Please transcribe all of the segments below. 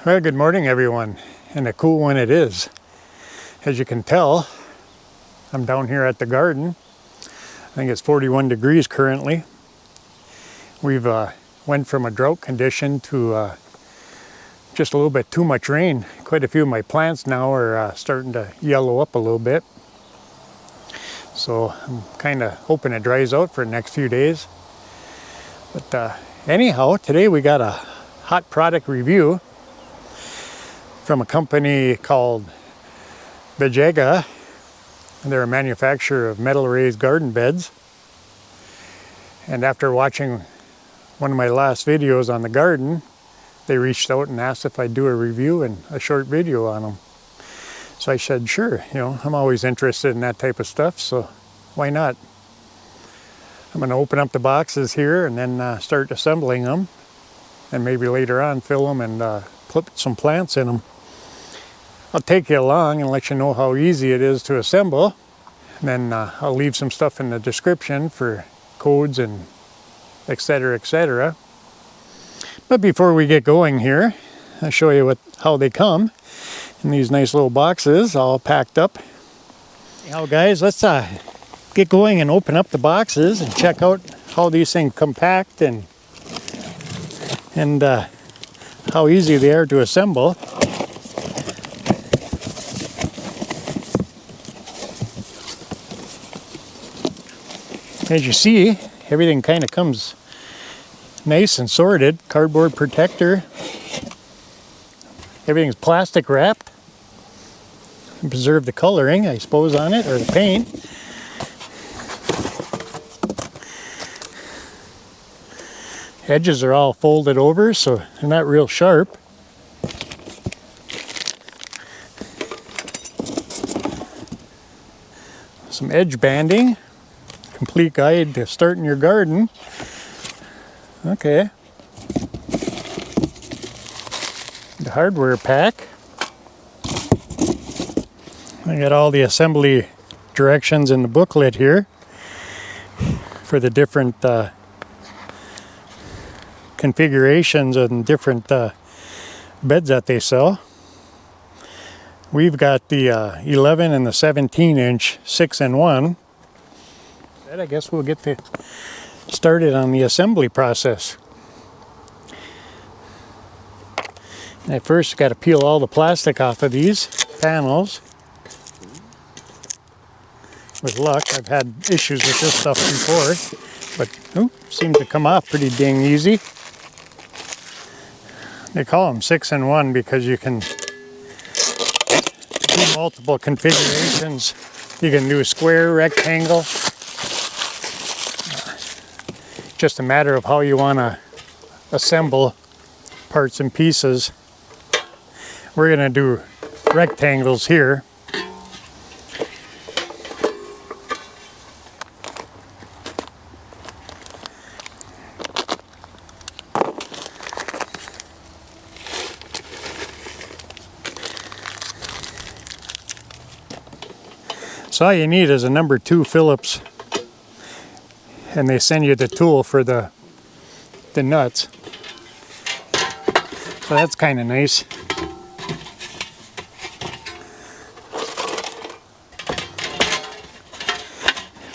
Well, good morning everyone, and a cool one it is. As you can tell, I'm down here at the garden. I think it's 41 degrees currently. We've went from a drought condition to just a little bit too much rain. Quite a few of my plants now are starting to yellow up a little bit. So I'm kind of hoping it dries out for the next few days. But anyhow, today we got a hot product review from a company called Bejega. They're a manufacturer of metal raised garden beds. And after watching one of my last videos on the garden, they reached out and asked if I'd do a review and a short video on them. So I said, sure, I'm always interested in that type of stuff, so why not? I'm going to open up the boxes here and then start assembling them, and maybe later on fill them and put some plants in them. I'll take you along and let you know how easy it is to assemble. And then I'll leave some stuff in the description for codes and etc., etc. But before we get going here, I'll show you how they come in these nice little boxes, all packed up. Now guys, let's get going and open up the boxes and check out how these things compact and how easy they are to assemble. As you see, everything kind of comes nice and sorted. Cardboard protector. Everything's plastic wrapped. Preserve the coloring, I suppose, on it, or the paint. Edges are all folded over, so they're not real sharp. Some edge banding. Complete guide to starting your garden. Okay. The hardware pack. I got all the assembly directions in the booklet here for the different configurations and different beds that they sell. We've got the 11 and the 17 inch 6-in-1. I guess we'll get started on the assembly process. And at first, got to peel all the plastic off of these panels. With luck, I've had issues with this stuff before, but seems to come off pretty dang easy. They call them 6-in-1 because you can do multiple configurations. You can do a square, rectangle. Just a matter of how you want to assemble parts and pieces. We're going to do rectangles here. So all you need is a number 2 Phillips, and they send you the tool for the nuts. So that's kind of nice.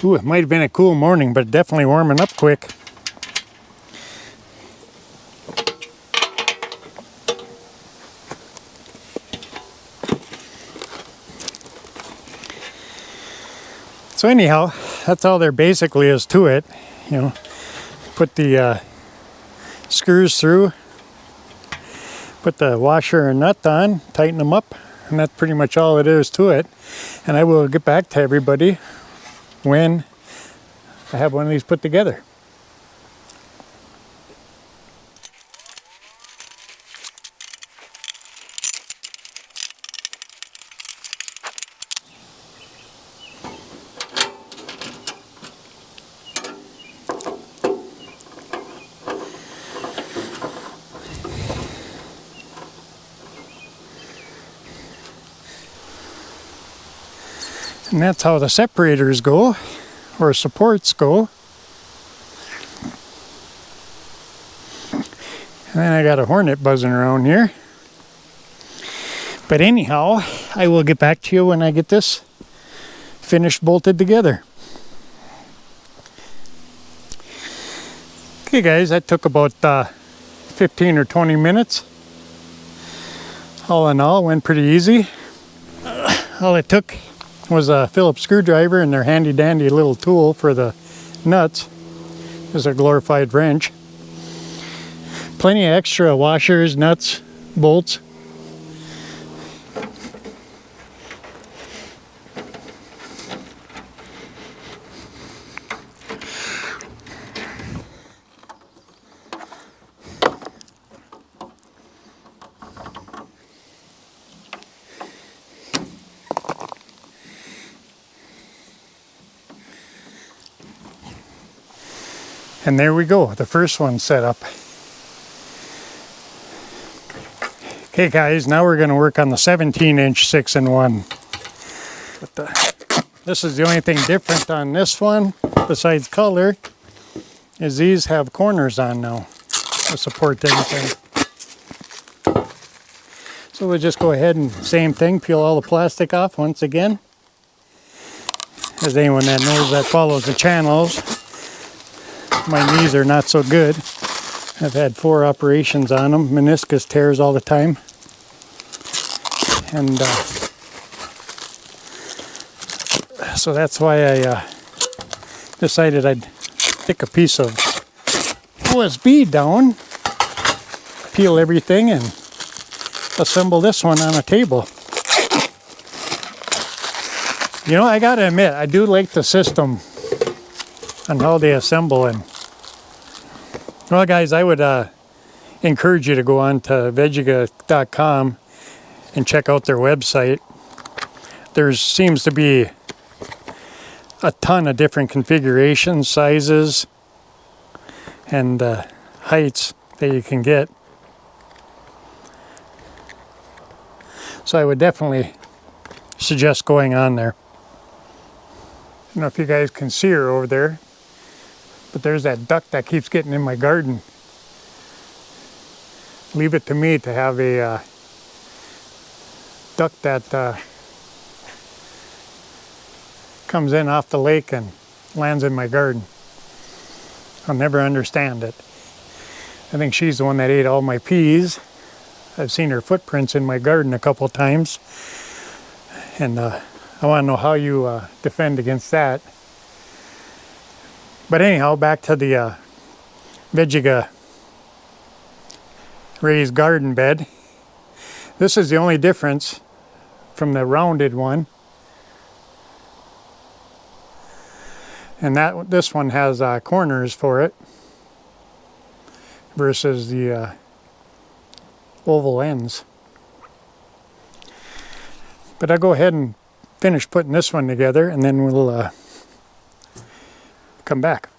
Ooh, it might have been a cool morning, but definitely warming up quick. So anyhow, that's all there basically is to it. Put the screws through, put the washer and nut on, tighten them up, and that's pretty much all it is to it. And I will get back to everybody when I have one of these put together. And that's how the separators go, or supports go. And then I got a hornet buzzing around here. But anyhow, I will get back to you when I get this finished bolted together. Okay guys, that took about 15 or 20 minutes. All in all, went pretty easy. All it took was a Phillips screwdriver and their handy dandy little tool for the nuts. Is a glorified wrench. Plenty of extra washers, nuts, bolts. And there we go, the first one set up. Okay guys, now we're going to work on the 17-inch 6-in-1. This is the only thing different on this one, besides color, is these have corners on now to support everything. So we'll just go ahead and same thing, peel all the plastic off once again. As anyone that knows that follows the channels, my knees are not so good. I've had 4 operations on them, meniscus tears all the time. And so that's why I decided I'd take a piece of OSB down, peel everything, and assemble this one on a table. You know, I gotta admit, I do like the system on how they assemble. And well guys, I would encourage you to go on to vegiga.com and check out their website. There seems to be a ton of different configurations, sizes, and heights that you can get. So I would definitely suggest going on there. I don't know if you guys can see her over there, but there's that duck that keeps getting in my garden. Leave it to me to have a duck that comes in off the lake and lands in my garden. I'll never understand it. I think she's the one that ate all my peas. I've seen her footprints in my garden a couple of times, and I want to know how you defend against that. But anyhow, back to the Vegiga raised garden bed. This is the only difference from the rounded one. And this one has corners for it versus the oval ends. But I'll go ahead and finish putting this one together, and then we'll come back.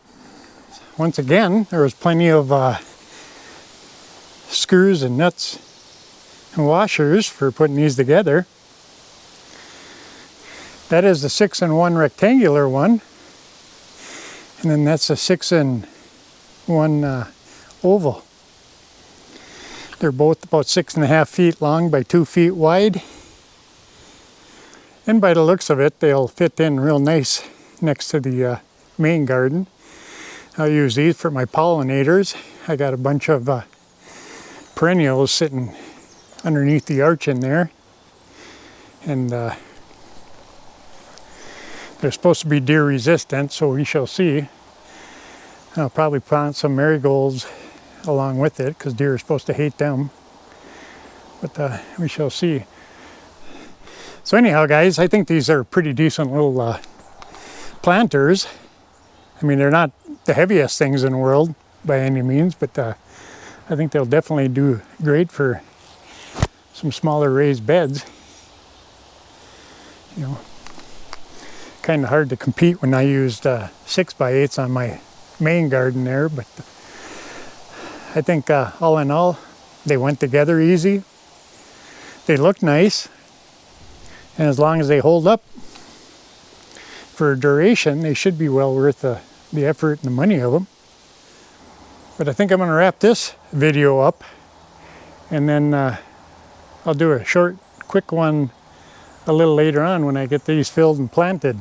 Once again, there was plenty of screws and nuts and washers for putting these together. That is the 6-in-1 rectangular one, and then that's a 6-in-1 oval. They're both about 6.5 feet long by 2 feet wide. And by the looks of it, they'll fit in real nice next to the main garden. I'll use these for my pollinators. I got a bunch of perennials sitting underneath the arch in there. And they're supposed to be deer resistant, so we shall see. I'll probably plant some marigolds along with it, because deer are supposed to hate them. But we shall see. So anyhow guys, I think these are pretty decent little planters. I mean, they're not the heaviest things in the world by any means, but I think they'll definitely do great for some smaller raised beds. You know, kind of hard to compete when I used 6x8s on my main garden there, but I think all in all, they went together easy. They look nice, and as long as they hold up for duration, they should be well worth the effort and the money of them. But I think I'm going to wrap this video up, and then I'll do a short, quick one a little later on when I get these filled and planted.